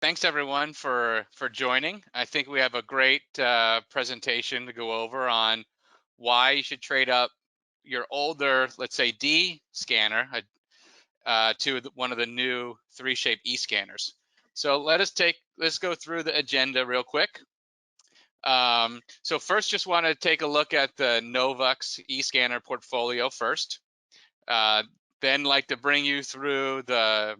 Thanks everyone for joining. I think we have a great presentation to go over on why you should trade up your older, let's say D scanner, to one of the new 3Shape E scanners. So let's go through the agenda real quick. So first, just want to take a look at the Novux E scanner portfolio first. Then like to bring you through the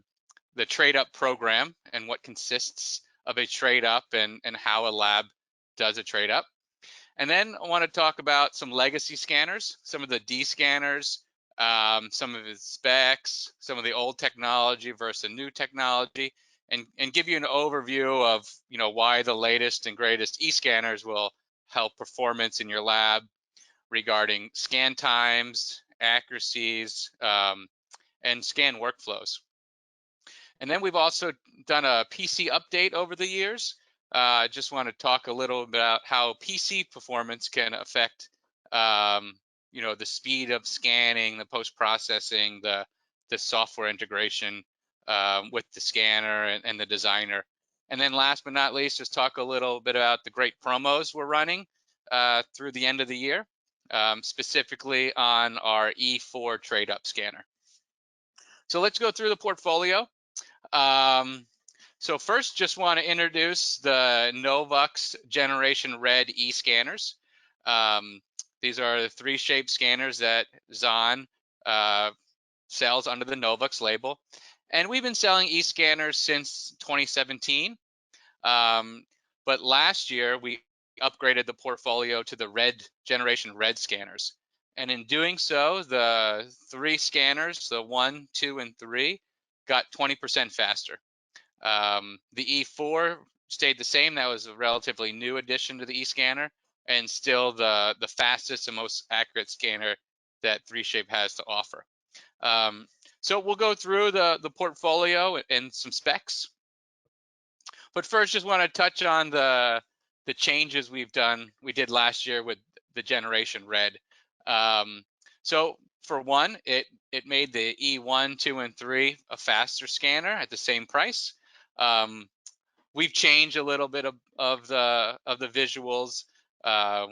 trade up program and what consists of a trade up and how a lab does a trade up. And then I want to talk about some legacy scanners, some of the D scanners, some of its specs, some of the old technology versus the new technology, and give you an overview of why the latest and greatest E scanners will help performance in your lab regarding scan times, accuracies, and scan workflows. And then we've also done a PC update over the years. I just want to talk a little about how PC performance can affect, the speed of scanning, the post-processing, the software integration with the scanner and the designer. And then last but not least, just talk a little bit about the great promos we're running through the end of the year, specifically on our E4 trade-up scanner. So let's go through the portfolio. So first, just want to introduce the Novux Generation Red E scanners. These are the 3Shape scanners that Zahn sells under the Novux label. And we've been selling E scanners since 2017. But last year, we upgraded the portfolio to the Generation Red scanners. And in doing so, the 3 scanners, the 1, 2, and 3, got 20% faster. The E4 stayed the same. That was a relatively new addition to the E scanner, and still the fastest and most accurate scanner that 3Shape has to offer. So we'll go through the portfolio and some specs. But first, just want to touch on the changes we did last year with the Generation Red. So for one, it made the E1, 2, and 3 a faster scanner at the same price. We've changed a little bit of the visuals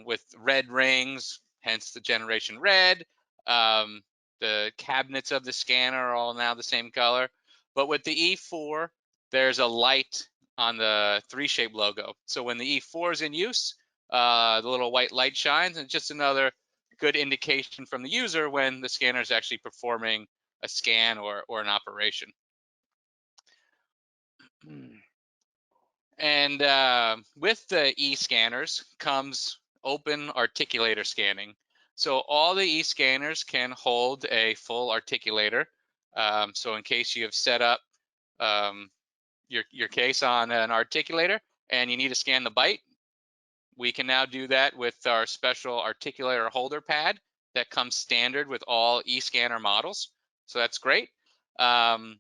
with red rings, hence the Generation Red. The cabinets of the scanner are all now the same color. But with the E4, there's a light on the 3Shape logo. So when the E4 is in use, the little white light shines, and just another good indication from the user when the scanner is actually performing a scan or an operation. And with the e-scanners comes open articulator scanning. So all the e-scanners can hold a full articulator. So in case you have set up your case on an articulator and you need to scan the bite, we can now do that with our special articulator holder pad that comes standard with all e-scanner models. So that's great. And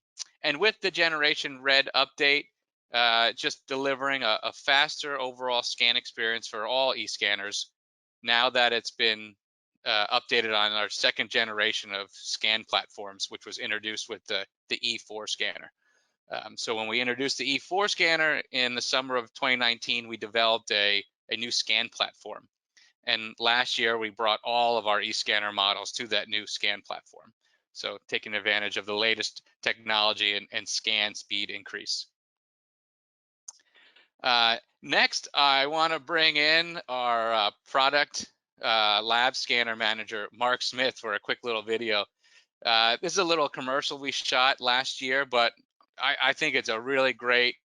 with the Generation Red update, just delivering a faster overall scan experience for all e-scanners now that it's been updated on our 2nd generation of scan platforms, which was introduced with the E4 scanner. So when we introduced the E4 scanner in the summer of 2019, we developed a new scan platform. And last year, we brought all of our e-scanner models to that new scan platform. So taking advantage of the latest technology and scan speed increase. Next, I want to bring in our product lab scanner manager, Mark Smith, for a quick little video. This is a little commercial we shot last year, but I think it's a really great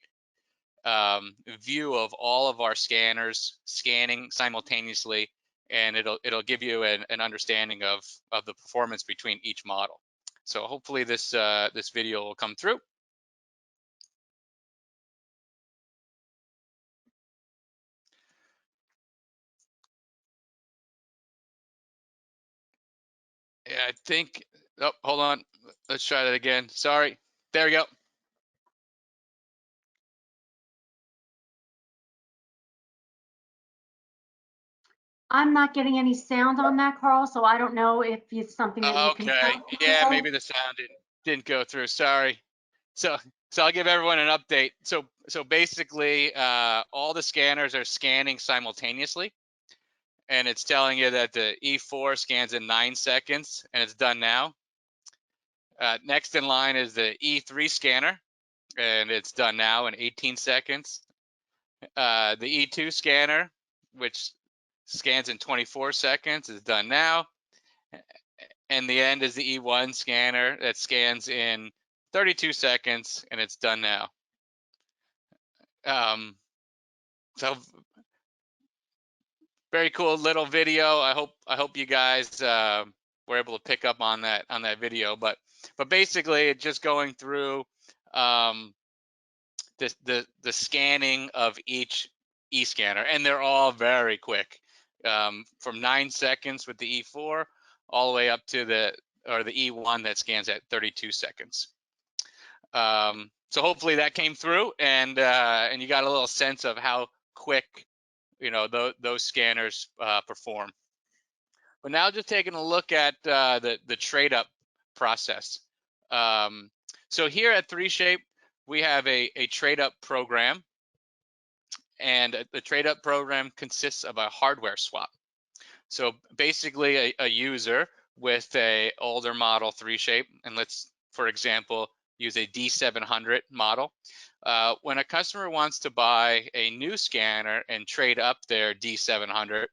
view of all of our scanners scanning simultaneously, and it'll give you an understanding of the performance between each model. So hopefully this video will come through. Yeah, I think, oh, hold on. Let's try that again. Sorry. There we go. I'm not getting any sound on that, Carl, so I don't know if it's something that you can. Okay. Yeah, maybe the sound didn't go through. Sorry. So So I'll give everyone an update. So basically, all the scanners are scanning simultaneously, and it's telling you that the E4 scans in 9 seconds, and it's done now. Next in line is the E3 scanner, and it's done now in 18 seconds. The E2 scanner, which scans in 24 seconds, is done now. And the end is the E1 scanner that scans in 32 seconds, and it's done now. So very cool little video. I hope you guys were able to pick up on that video. But basically, it's just going through the scanning of each e-scanner, and they're all very quick, from 9 seconds with the E4 all the way up to the E1 that scans at 32 seconds. So hopefully that came through, and you got a little sense of how quick, you know, those scanners perform. But now just taking a look at the trade up process. So here at 3Shape, we have a trade up program, and the trade up program consists of a hardware swap. So basically a user with a older model 3Shape, and let's, for example, use a D700 model. When a customer wants to buy a new scanner and trade up their D700,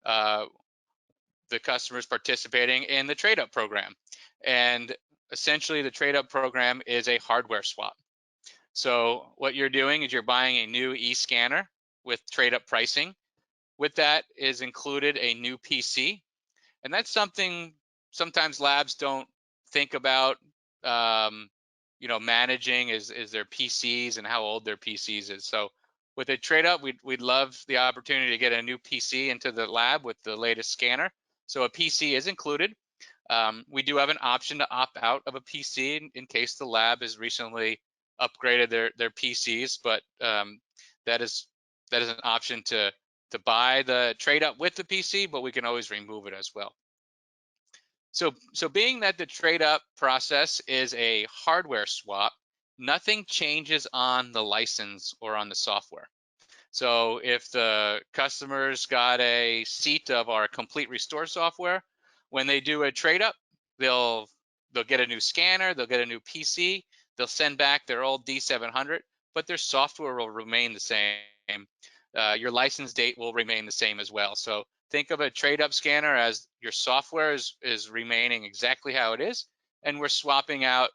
the customer is participating in the trade up program. And essentially the trade up program is a hardware swap. So what you're doing is you're buying a new e-scanner with trade up pricing. With that is included a new PC. And that's something sometimes labs don't think about, you know, managing is their PCs and how old their PCs is. So with a trade up, we'd love the opportunity to get a new PC into the lab with the latest scanner. So a PC is included. We do have an option to opt out of a PC in case the lab has recently upgraded their PCs, but that is an option to buy the trade up with the PC, but we can always remove it as well. So being that the trade up process is a hardware swap, nothing changes on the license or on the software. So if the customer's got a seat of our complete restore software, when they do a trade up, they'll get a new scanner, they'll get a new PC, they'll send back their old D700, but their software will remain the same. Your license date will remain the same as well. So think of a trade up scanner as your software is remaining exactly how it is, and we're swapping out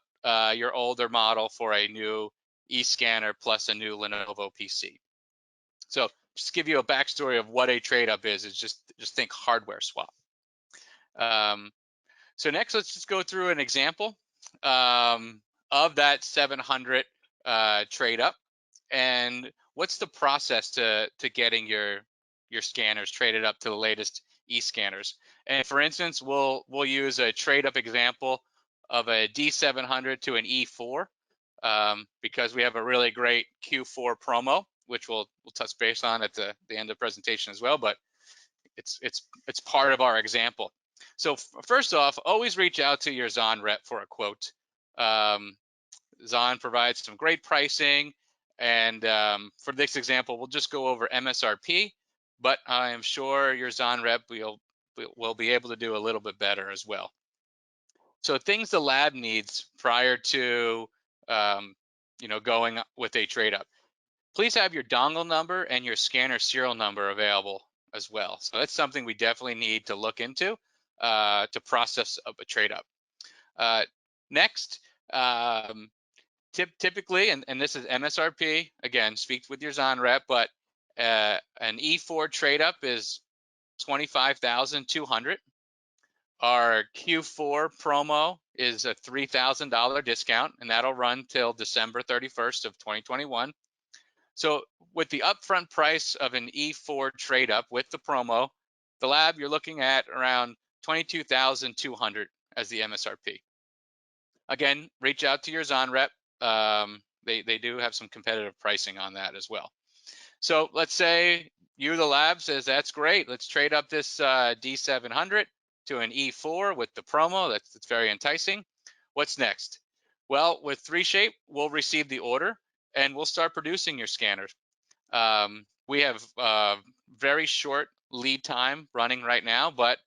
your older model for a new e-scanner plus a new Lenovo PC. So just to give you a backstory of what a trade up is just think hardware swap. So next, let's just go through an example of that 700 trade up, and what's the process to getting your scanners traded up to the latest e-scanners. And for instance, we'll use a trade up example of a D700 to an E4 because we have a really great Q4 promo, which we'll touch base on at the end of the presentation as well, but it's part of our example. So first off, always reach out to your Zahn rep for a quote. Zahn provides some great pricing, and for this example, we'll just go over MSRP, but I am sure your Zahn rep will be able to do a little bit better as well. So things the lab needs prior to you know, going with a trade up. Please have your dongle number and your scanner serial number available as well. So that's something we definitely need to look into to process a trade up. Next, typically, and this is MSRP, again, speak with your Zahn rep, but an E4 trade up is $25,200. Our Q4 promo is a $3,000 discount, and that'll run till December 31st of 2021. So with the upfront price of an E4 trade up with the promo, the lab, you're looking at around $22,200 as the MSRP. Again, reach out to your Zahn rep. They do have some competitive pricing on that as well. So let's say you, the lab, says that's great. Let's trade up this D700 to an E4 with the promo. That's very enticing. What's next? Well, with 3Shape, we'll receive the order and we'll start producing your scanners. We have very short lead time running right now, but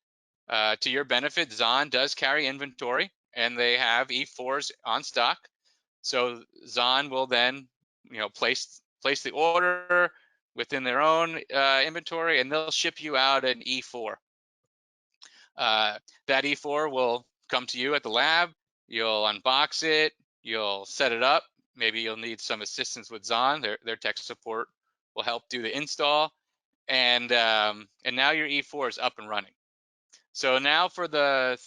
to your benefit, Zahn does carry inventory and they have E4s on stock. So Zahn will then, place the order within their own inventory, and they'll ship you out an E4. That E4 will come to you at the lab. You'll unbox it. You'll set it up. Maybe you'll need some assistance with Zahn. Their tech support will help do the install, and now your E4 is up and running. So now for the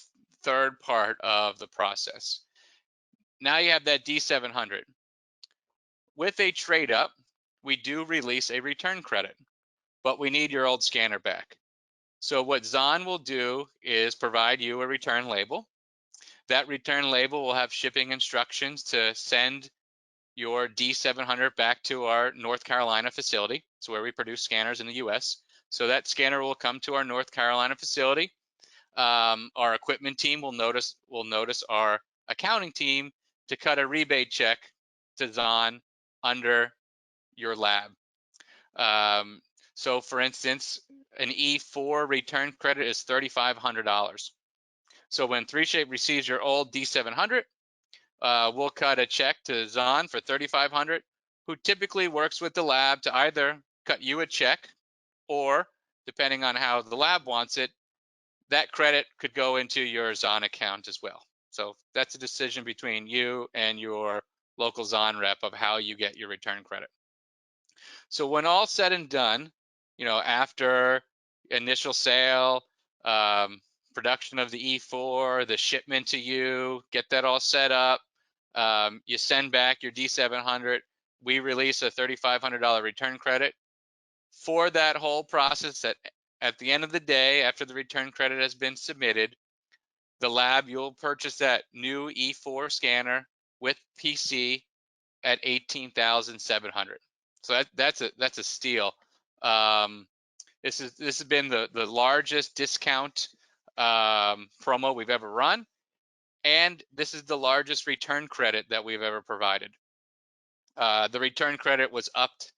third part of the process. Now you have that D700. With a trade up, we do release a return credit, but we need your old scanner back. So what Zahn will do is provide you a return label. That return label will have shipping instructions to send your D700 back to our North Carolina facility. It's where we produce scanners in the US. So that scanner will come to our North Carolina facility. Our equipment team will notice our accounting team to cut a rebate check to Zahn under your lab. So for instance, an E4 return credit is $3,500. So when 3Shape receives your old D700, we'll cut a check to Zahn for $3,500, who typically works with the lab to either cut you a check or, depending on how the lab wants it, that credit could go into your Zahn account as well. So that's a decision between you and your local Zahn rep of how you get your return credit. So when all said and done, after initial sale, production of the E4, the shipment to you, get that all set up, you send back your D700, we release a $3,500 return credit. For that whole process, at the end of the day, after the return credit has been submitted, the lab, you'll purchase that new E4 scanner with PC at $18,700. So that's a steal. This has been the largest discount promo we've ever run, and this is the largest return credit that we've ever provided. The return credit was upped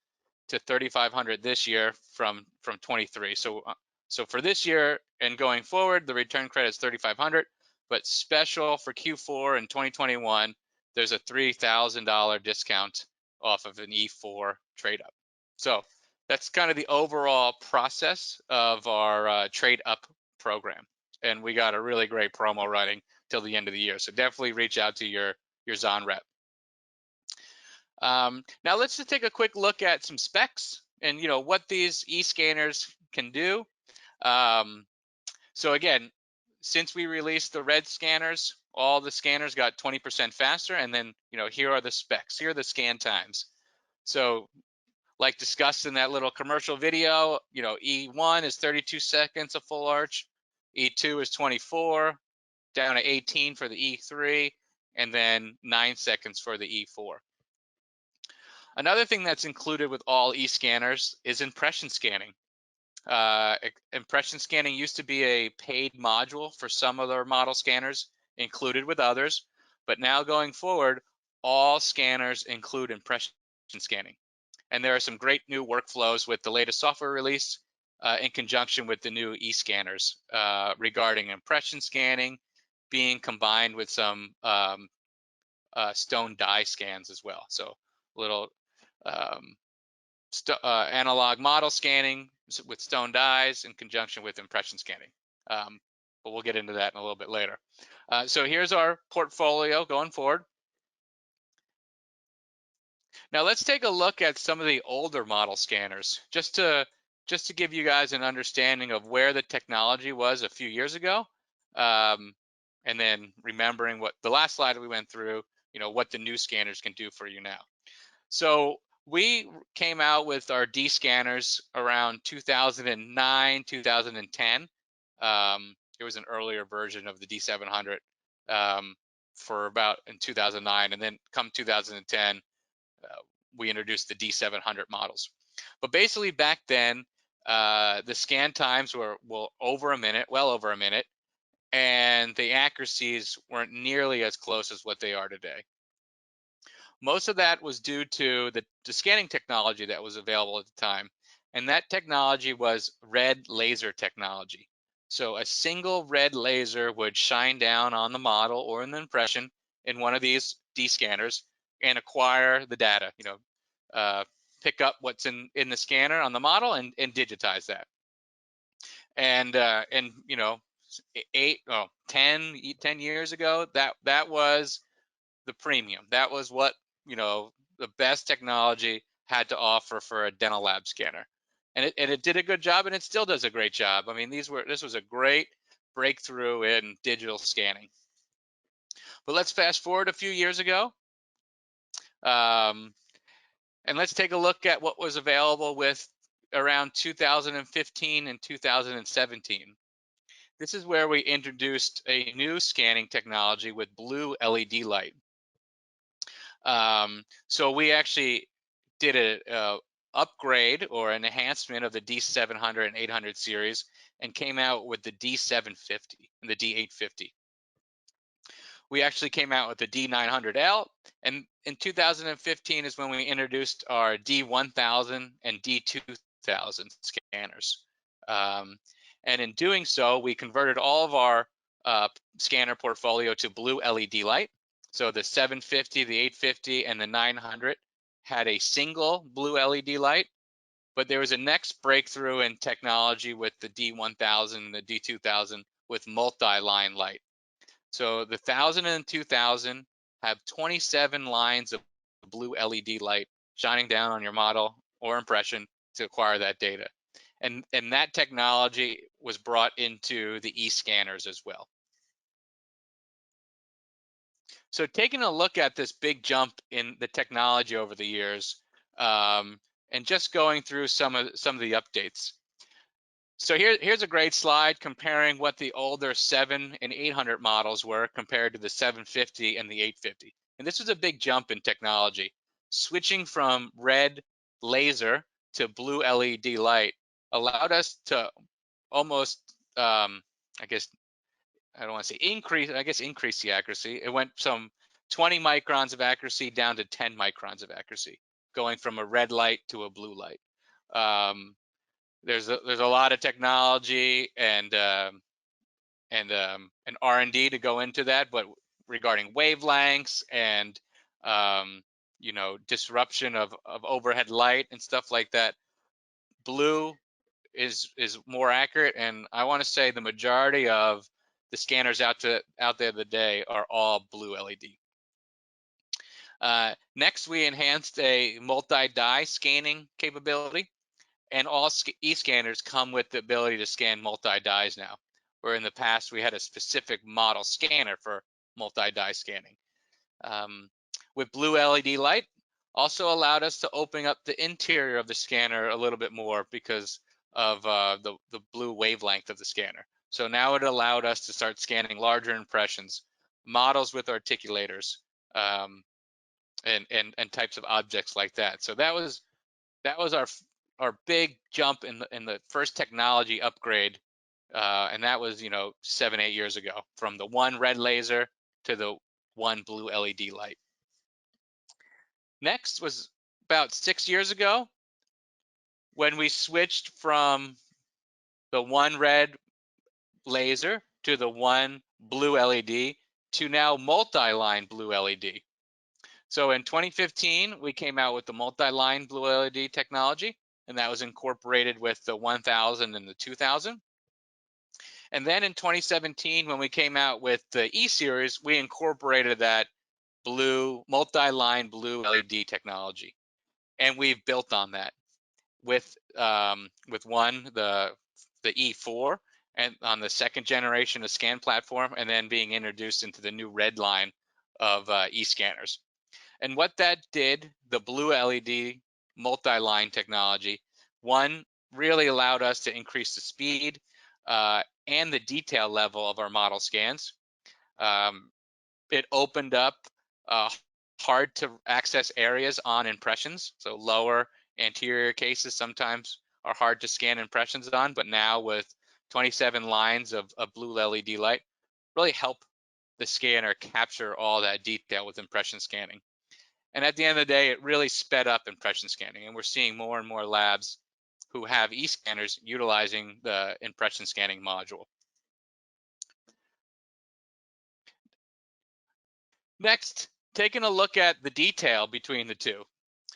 to $3,500 this year from 23. So for this year and going forward, the return credit is $3,500, but special for Q4 in 2021, there's a $3,000 discount off of an E4 trade up. So that's kind of the overall process of our trade up program, and we got a really great promo running till the end of the year. So definitely reach out to your Zahn rep. Now let's just take a quick look at some specs and what these e-scanners can do. So again, since we released the red scanners, all the scanners got 20% faster, and then here are the specs. Here are the scan times. So like discussed in that little commercial video, E1 is 32 seconds a full arch, E2 is 24, down to 18 for the E3, and then 9 seconds for the E4. Another thing that's included with all e-scanners is impression scanning. Impression scanning used to be a paid module for some of their model scanners, included with others, but now going forward, all scanners include impression scanning. And there are some great new workflows with the latest software release in conjunction with the new e-scanners regarding impression scanning being combined with some stone die scans as well. So little analog model scanning with stone dies in conjunction with impression scanning. But we'll get into that in a little bit later. So here's our portfolio going forward. Now let's take a look at some of the older model scanners, just to give you guys an understanding of where the technology was a few years ago, and then remembering what the last slide we went through, what the new scanners can do for you now. So we came out with our D scanners around 2009, 2010. It was an earlier version of the D700 for about in 2009, and then come 2010, we introduced the D700 models. But basically back then, the scan times were well over a minute, and the accuracies weren't nearly as close as what they are today. Most of that was due to the scanning technology that was available at the time. And that technology was red laser technology. So a single red laser would shine down on the model or in the impression in one of these D scanners and acquire the data, pick up what's in the scanner on the model and digitize that. And 10 years ago, that was the premium. That was what, the best technology had to offer for a dental lab scanner. And it did a good job, and it still does a great job. I mean, this was a great breakthrough in digital scanning. But let's fast forward a few years ago, and let's take a look at what was available with around 2015 and 2017. This is where we introduced a new scanning technology with blue LED light. So we actually did a upgrade or an enhancement of the D700 and 800 series and came out with the D750 and the D850. We actually came out with the D900L, and in 2015 is when we introduced our D1000 and D2000 scanners. And in doing so, we converted all of our scanner portfolio to blue LED light. So the 750, the 850, and the 900 had a single blue LED light, but there was a next breakthrough in technology with the D1000 and the D2000 with multi-line light. So the 1000 and 2000 have 27 lines of blue LED light shining down on your model or impression to acquire that data. And that technology was brought into the e-scanners as well. So taking a look at this big jump in the technology over the years, and just going through some of the updates. So here's a great slide comparing what the older 7 and 800 models were compared to the 750 and the 850. And this was a big jump in technology. Switching from red laser to blue LED light allowed us to almost, I guess, I don't want to say increase, I guess increase the accuracy. It went from 20 microns of accuracy down to 10 microns of accuracy, going from a red light to a blue light. There's a lot of technology and R&D to go into that, but regarding wavelengths and disruption of overhead light and stuff like that, blue is more accurate, and I want to say the majority of the scanners out there today are all blue LED. Next, we enhanced a multi-die scanning capability, and all e-scanners come with the ability to scan multi-dies now, where in the past we had a specific model scanner for multi-die scanning. With blue LED light, also allowed us to open up the interior of the scanner a little bit more because of the blue wavelength of the scanner. So now it allowed us to start scanning larger impressions, models with articulators, and types of objects like that. So that was our big jump in the first technology upgrade, and that was 7-8 years ago, from the one red laser to the one blue LED light. Next was about 6 years ago when we switched from the one red laser to the one blue LED to now multi-line blue LED. So in 2015, we came out with the multi-line blue LED technology, and that was incorporated with the 1000 and the 2000. And then in 2017, when we came out with the E-Series, we incorporated that blue multi-line blue LED technology, and we've built on that with the E4 and on the second generation of scan platform, and then being introduced into the new red line of e-scanners. And what that did, the blue LED multi-line technology, one, really allowed us to increase the speed and the detail level of our model scans. It opened up hard to access areas on impressions. So lower anterior cases sometimes are hard to scan impressions on, but now with 27 lines of blue LED light, really help the scanner capture all that detail with impression scanning. And at the end of the day, it really sped up impression scanning. And we're seeing more and more labs who have e-scanners utilizing the impression scanning module. Next, taking a look at the detail between the two.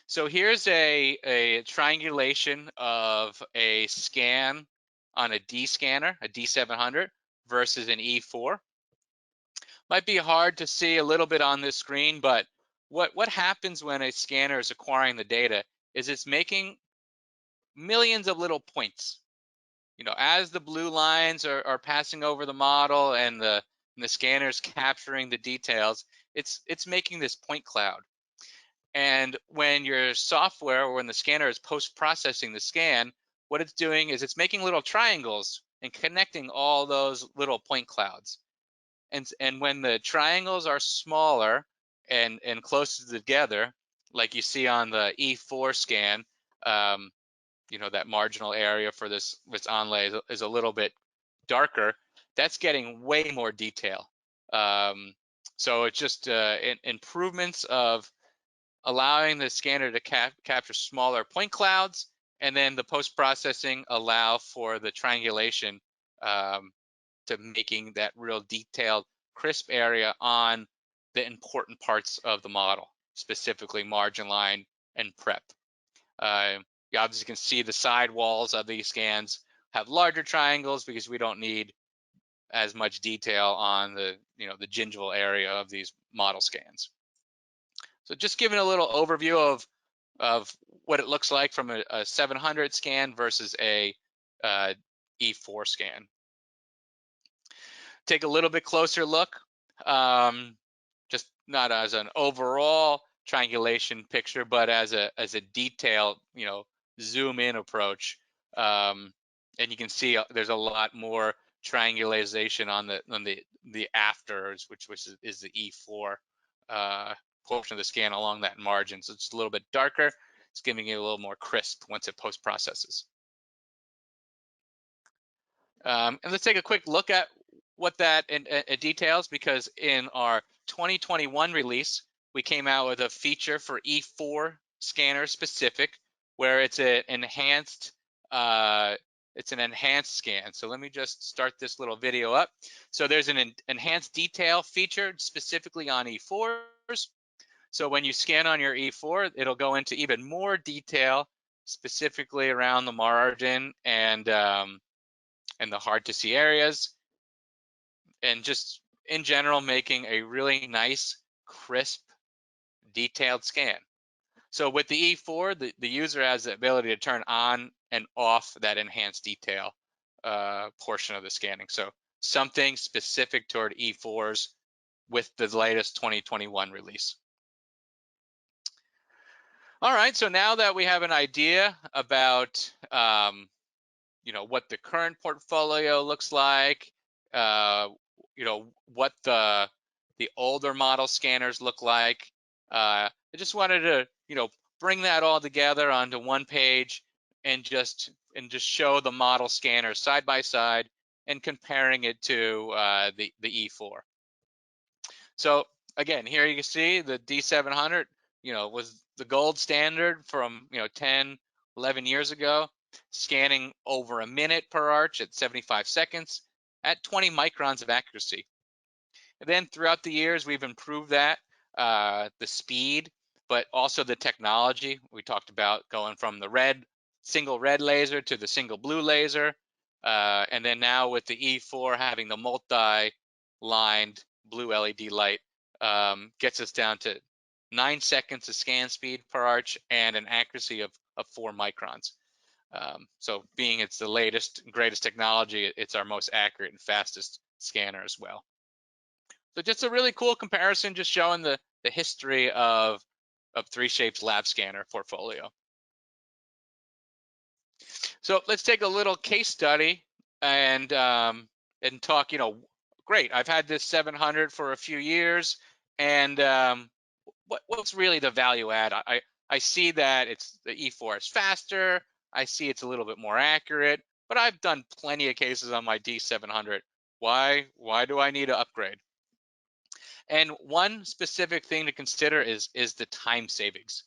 So here's a triangulation of a scan on a D scanner, a D700, versus an E4. Might be hard to see a little bit on this screen, but what happens when a scanner is acquiring the data is it's making millions of little points. You know, as the blue lines are passing over the model and the scanner's capturing the details, it's making this point cloud. And when your software or when the scanner is post-processing the scan, what it's doing is it's making little triangles and connecting all those little point clouds. And when the triangles are smaller and closer together, like you see on the E4 scan, you know, that marginal area for this onlay is a little bit darker. That's getting way more detail. So it's just improvements of allowing the scanner to capture smaller point clouds, and then the post-processing allow for the triangulation to making that real detailed, crisp area on the important parts of the model, specifically margin line and prep. You obviously can see the side walls of these scans have larger triangles because we don't need as much detail on the, you know, the gingival area of these model scans. So just giving a little overview of what it looks like from a 700 scan versus a E4 scan. Take a little bit closer look, just not as an overall triangulation picture, but as a detailed, you know, zoom in approach. And you can see there's a lot more triangulation on the afters, which is the E4 portion of the scan along that margin. So it's a little bit darker. It's giving you a little more crisp once it post processes. And let's take a quick look at what that details, because in our 2021 release, we came out with a feature for E4 scanner specific, where it's an enhanced scan. So let me just start this little video up. So there's an enhanced detail feature specifically on E4s. So when you scan on your E4, it'll go into even more detail, specifically around the margin and the hard to see areas, and just in general making a really nice, crisp, detailed scan. So with the E4, the user has the ability to turn on and off that enhanced detail portion of the scanning. So something specific toward E4s with the latest 2021 release. All right, so now that we have an idea about you know, what the current portfolio looks like, you know, what the older model scanners look like. I just wanted to, you know, bring that all together onto one page and just show the model scanner side by side and comparing it to the E4. So again, here you can see the D700, you know, was the gold standard from, you know, 10, 11 years ago, scanning over a minute per arch at 75 seconds at 20 microns of accuracy. And then throughout the years, we've improved that, the speed, but also the technology. We talked about going from the single red laser to the single blue laser. And then now with the E4 having the multi-lined blue LED light, gets us down to 9 seconds of scan speed per arch and an accuracy of 4 microns. So being it's the latest and greatest technology, it's our most accurate and fastest scanner as well. So just a really cool comparison, just showing the history of 3Shape's lab scanner portfolio. So let's take a little case study and talk, you know, great, I've had this 700 for a few years, and what's really the value add? I see that the E4 is faster, I see it's a little bit more accurate, but I've done plenty of cases on my D700. Why do I need to upgrade? And one specific thing to consider is the time savings.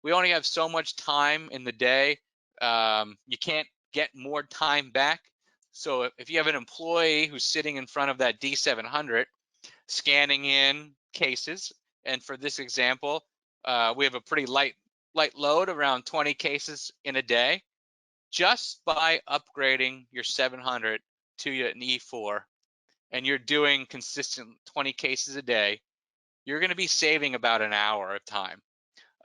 We only have so much time in the day. You can't get more time back. So if you have an employee who's sitting in front of that D700 scanning in cases, and for this example, we have a pretty light load, around 20 cases in a day. Just by upgrading your 700 to an E4, and you're doing consistent 20 cases a day, you're going to be saving about an hour of time.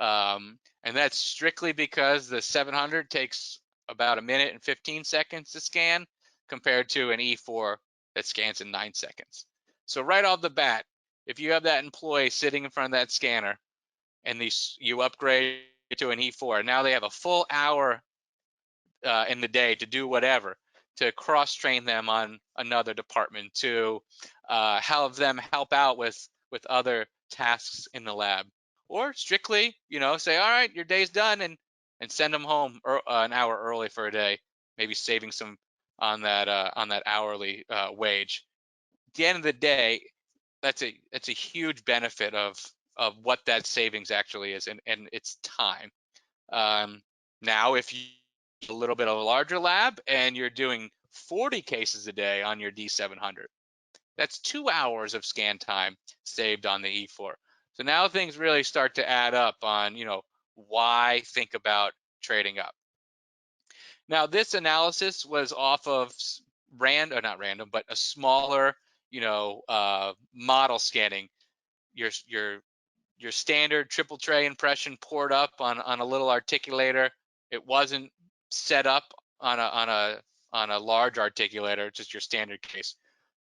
And that's strictly because the 700 takes about 1 minute and 15 seconds to scan compared to an E4 that scans in 9 seconds. So right off the bat, if you have that employee sitting in front of that scanner and you upgrade to an E4, now they have a full hour in the day to do whatever, to cross-train them on another department, to have them help out with other tasks in the lab, or strictly, say, all right, your day's done, and send them home an hour early for a day, maybe saving some on that hourly wage. At the end of the day, that's a huge benefit of what that savings actually is, and it's time. Um, Now, if you a little bit of a larger lab and you're doing 40 cases a day on your D700, that's 2 hours of scan time saved on the E4. So now things really start to add up on, why think about trading up. Now, this analysis was off of not random, but a smaller, model scanning. Your standard triple tray impression poured up on a little articulator. It wasn't set up on a large articulator, just your standard case.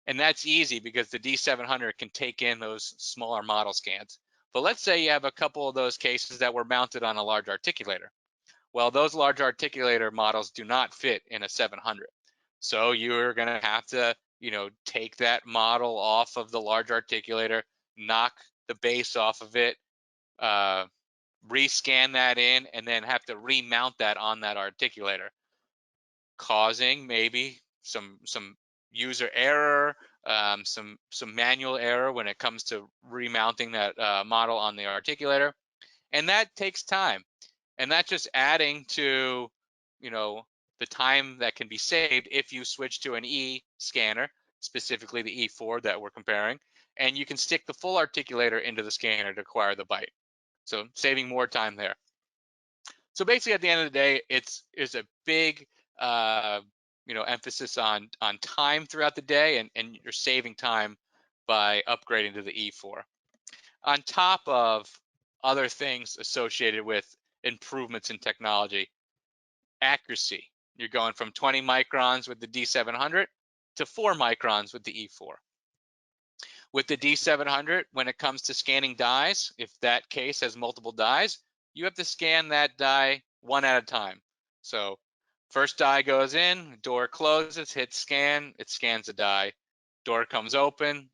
And that's easy because the D700 can take in those smaller model scans. But let's say you have a couple of those cases that were mounted on a large articulator. Well, those large articulator models do not fit in a 700. So you're going to have to, take that model off of the large articulator, knock the base off of it, rescan that in, and then have to remount that on that articulator, causing maybe some user error, some manual error when it comes to remounting that model on the articulator, and that takes time. And that's just adding to, the time that can be saved if you switch to an E scanner, specifically the E4 that we're comparing, and you can stick the full articulator into the scanner to acquire the byte. So saving more time there. So basically, at the end of the day, it's a big emphasis on time throughout the day, and you're saving time by upgrading to the E4. On top of other things associated with improvements in technology, accuracy. You're going from 20 microns with the D700 to 4 microns with the E4. With the D700, when it comes to scanning dies, if that case has multiple dies, you have to scan that die one at a time. So first die goes in, door closes, hit scan, it scans the die. Door comes open,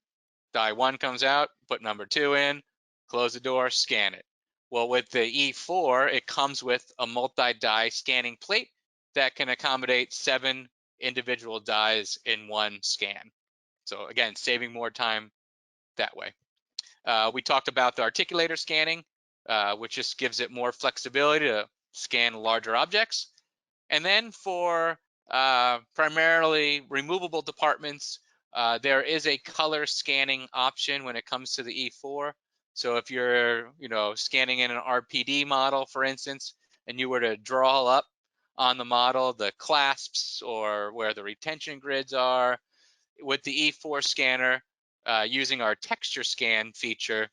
die 1 comes out, put number 2 in, close the door, scan it. Well, with the E4, it comes with a multi-die scanning plate that can accommodate 7 individual dies in one scan. So again, saving more time that way. We talked about the articulator scanning, which just gives it more flexibility to scan larger objects. And then for primarily removable departments, there is a color scanning option when it comes to the E4. So if you're, scanning in an RPD model, for instance, and you were to draw up on the model the clasps or where the retention grids are, with the E4 scanner, using our texture scan feature,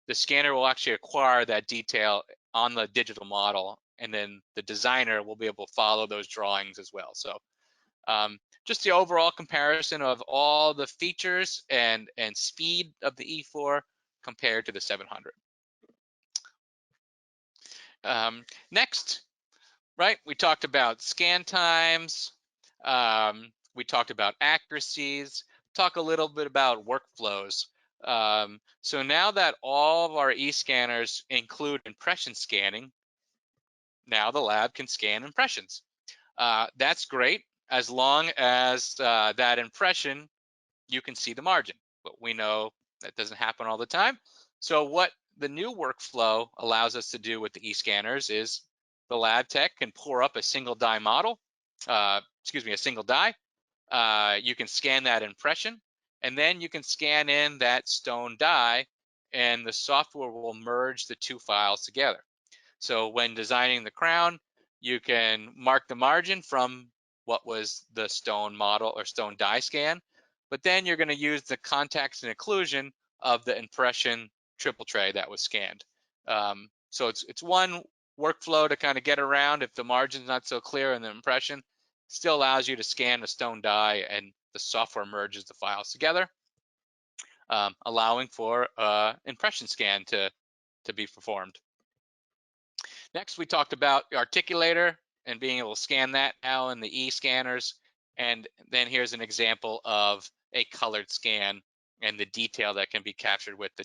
the scanner will actually acquire that detail on the digital model, and then the designer will be able to follow those drawings as well. So just the overall comparison of all the features and speed of the E4 compared to the 700. Next, right, we talked about scan times, we talked about accuracies, talk a little bit about workflows. So now that all of our e-scanners include impression scanning, now the lab can scan impressions. That's great as long as that impression, you can see the margin. But we know That doesn't happen all the time. So what the new workflow allows us to do with the e-scanners is the lab tech can pour up a single die model, a single die. You can scan that impression, and then you can scan in that stone die, and the software will merge the two files together. So when designing the crown, you can mark the margin from what was the stone model or stone die scan, but then you're going to use the context and occlusion of the impression triple tray that was scanned. So it's one workflow to kind of get around if the margin's not so clear in the impression. Still allows you to scan a stone die, and the software merges the files together, allowing for impression scan to be performed. Next, we talked about the Articulator and being able to scan that now in the e-scanners. And then here's an example of a colored scan and the detail that can be captured with the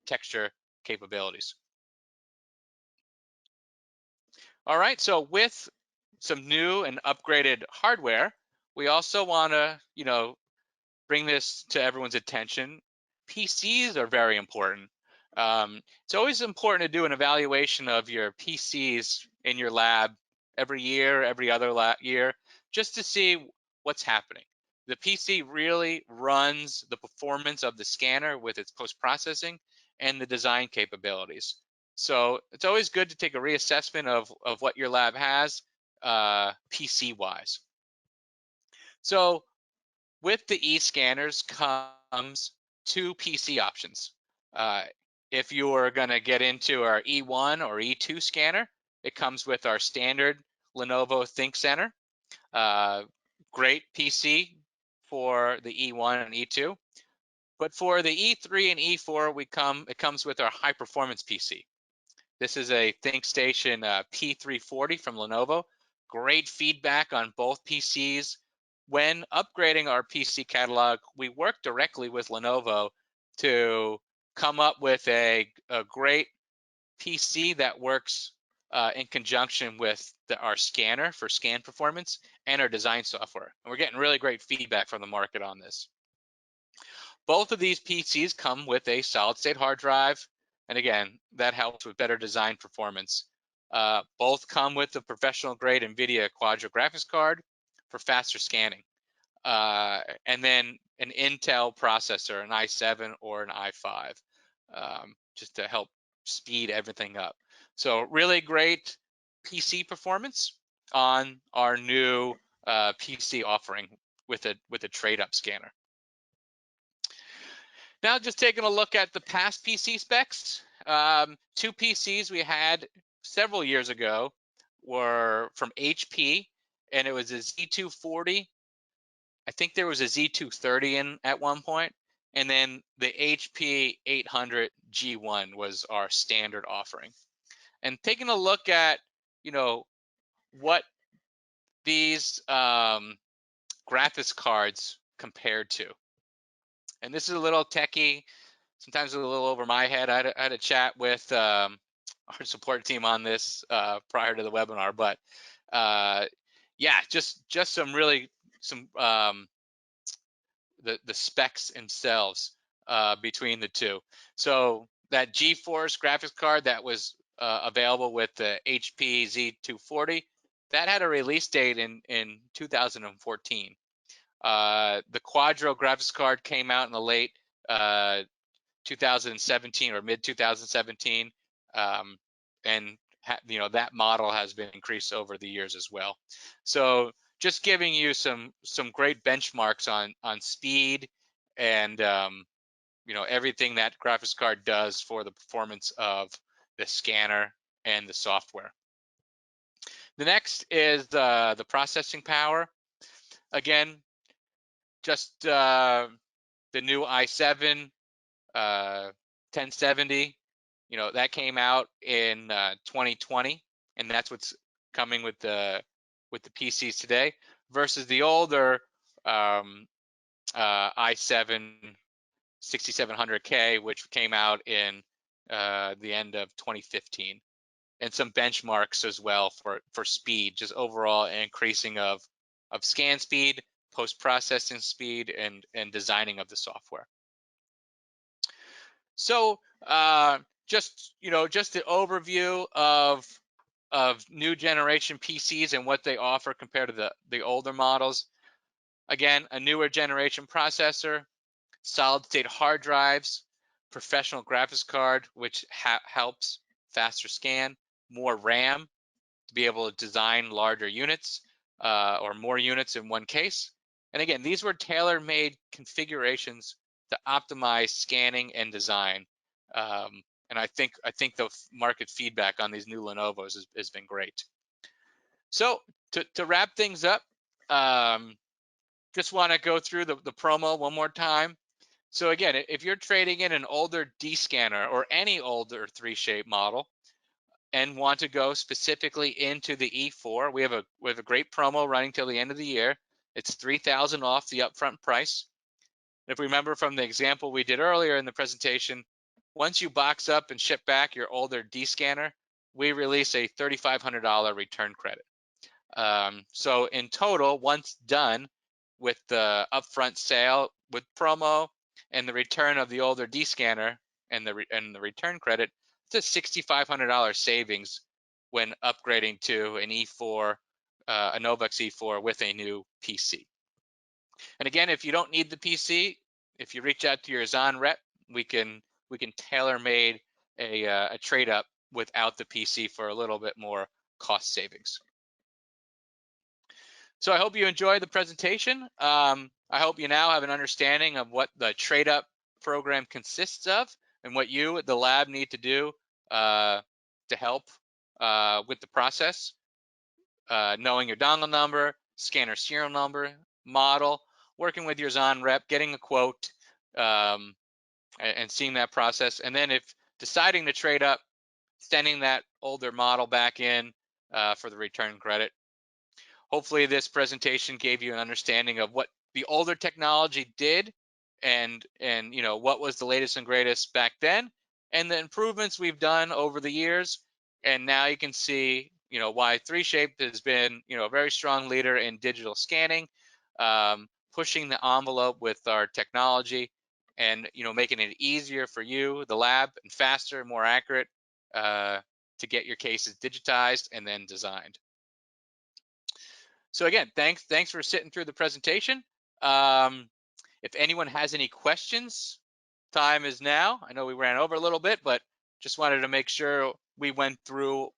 texture capabilities. All right, so with some new and upgraded hardware, we also want to, bring this to everyone's attention. PCs are very important. It's always important to do an evaluation of your PCs in your lab every year, every other year, just to see what's happening. The PC really runs the performance of the scanner with its post-processing and the design capabilities. So it's always good to take a reassessment of what your lab has PC-wise. So with the e-scanners comes two PC options. If you're going to get into our E1 or E2 scanner, it comes with our standard Lenovo ThinkCenter. Great PC for the E1 and E2. But for the E3 and E4, it comes with our high performance PC. This is a ThinkStation P340 from Lenovo. Great feedback on both PCs. When upgrading our PC catalog, we work directly with Lenovo to come up with a great PC that works in conjunction with our scanner for scan performance and our design software. And we're getting really great feedback from the market on this. Both of these PCs come with a solid state hard drive. And again, that helps with better design performance. Both come with a professional grade NVIDIA Quadro graphics card for faster scanning. And then an Intel processor, an i7 or an i5, just to help speed everything up. So really great PC performance on our new PC offering with a trade-up scanner. Now, just taking a look at the past PC specs, two PCs we had several years ago were from HP, and it was a Z240. I think there was a Z230 in at one point, and then the HP 800 G1 was our standard offering. And taking a look at, what these graphics cards compared to. And this is a little techie, sometimes a little over my head. I had a chat with our support team on this prior to the webinar, but yeah, just some the specs themselves between the two. So that GeForce graphics card that was available with the HP Z240, that had a release date in 2014. The Quadro graphics card came out in the late 2017 or mid 2017, and that model has been increased over the years as well. So just giving you some great benchmarks on speed and everything that graphics card does for the performance of the scanner and the software. The next is the processing power. Again, just the new i7 1070, that came out in 2020, and that's what's coming with the PCs today, versus the older i7 6700K, which came out in the end of 2015, and some benchmarks as well for speed, just overall increasing of scan speed, post-processing speed, and designing of the software. So just just an overview of new generation PCs and what they offer compared to the older models. Again, a newer generation processor, solid state hard drives, professional graphics card, which helps faster scan, more RAM to be able to design larger units or more units in one case. And again, these were tailor-made configurations to optimize scanning and design. And I think the market feedback on these new Lenovo's has been great. So to wrap things up, just want to go through the promo one more time. So again, if you're trading in an older D scanner or any older 3Shape model and want to go specifically into the E4, we have a great promo running till the end of the year. It's $3,000 off the upfront price. If we remember from the example we did earlier in the presentation, once you box up and ship back your older D scanner, we release a $3,500 return credit. So in total, once done with the upfront sale with promo and the return of the older D scanner and the return credit, it's a $6,500 savings when upgrading to an E4, a Novux E4 with a new PC. And again, if you don't need the PC, if you reach out to your Zahn rep, we can tailor-made a trade up without the PC for a little bit more cost savings. So I hope you enjoyed the presentation. I hope you now have an understanding of what the trade up program consists of and what you at the lab need to do to help with the process. Knowing your dongle number, scanner serial number, model, working with your Zahn rep, getting a quote, and seeing that process. And then if deciding to trade up, sending that older model back in for the return credit. Hopefully this presentation gave you an understanding of what the older technology did and what was the latest and greatest back then and the improvements we've done over the years. And now you can see why 3Shape has been a very strong leader in digital scanning, pushing the envelope with our technology and making it easier for you, the lab, and faster and more accurate to get your cases digitized and then designed. So again, thanks for sitting through the presentation. If anyone has any questions, time is now. I know we ran over a little bit, but just wanted to make sure we went through,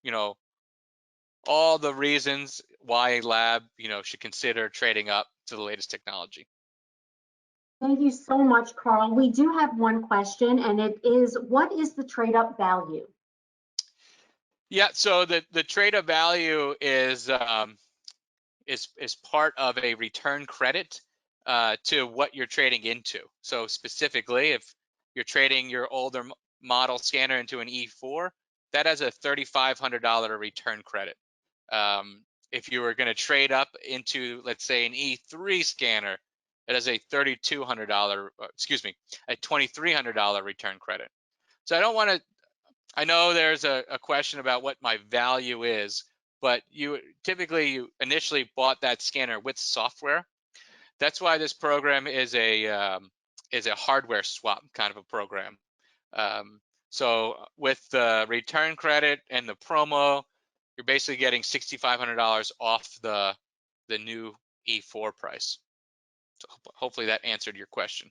all the reasons why a lab, should consider trading up to the latest technology. Thank you so much, Carl. We do have one question, and it is, what is the trade-up value? Yeah, so the trade-up value is part of a return credit to what you're trading into. So specifically, if you're trading your older model scanner into an E4, that has a $3,500 return credit. If you were going to trade up into, let's say, an E3 scanner, it has a $3,200, excuse me, a $2,300 return credit. So I know there's a question about what my value is, but you initially bought that scanner with software. That's why this program is a hardware swap kind of a program. So with the return credit and the promo, you're basically getting $6,500 off the new E4 price. So hopefully that answered your question.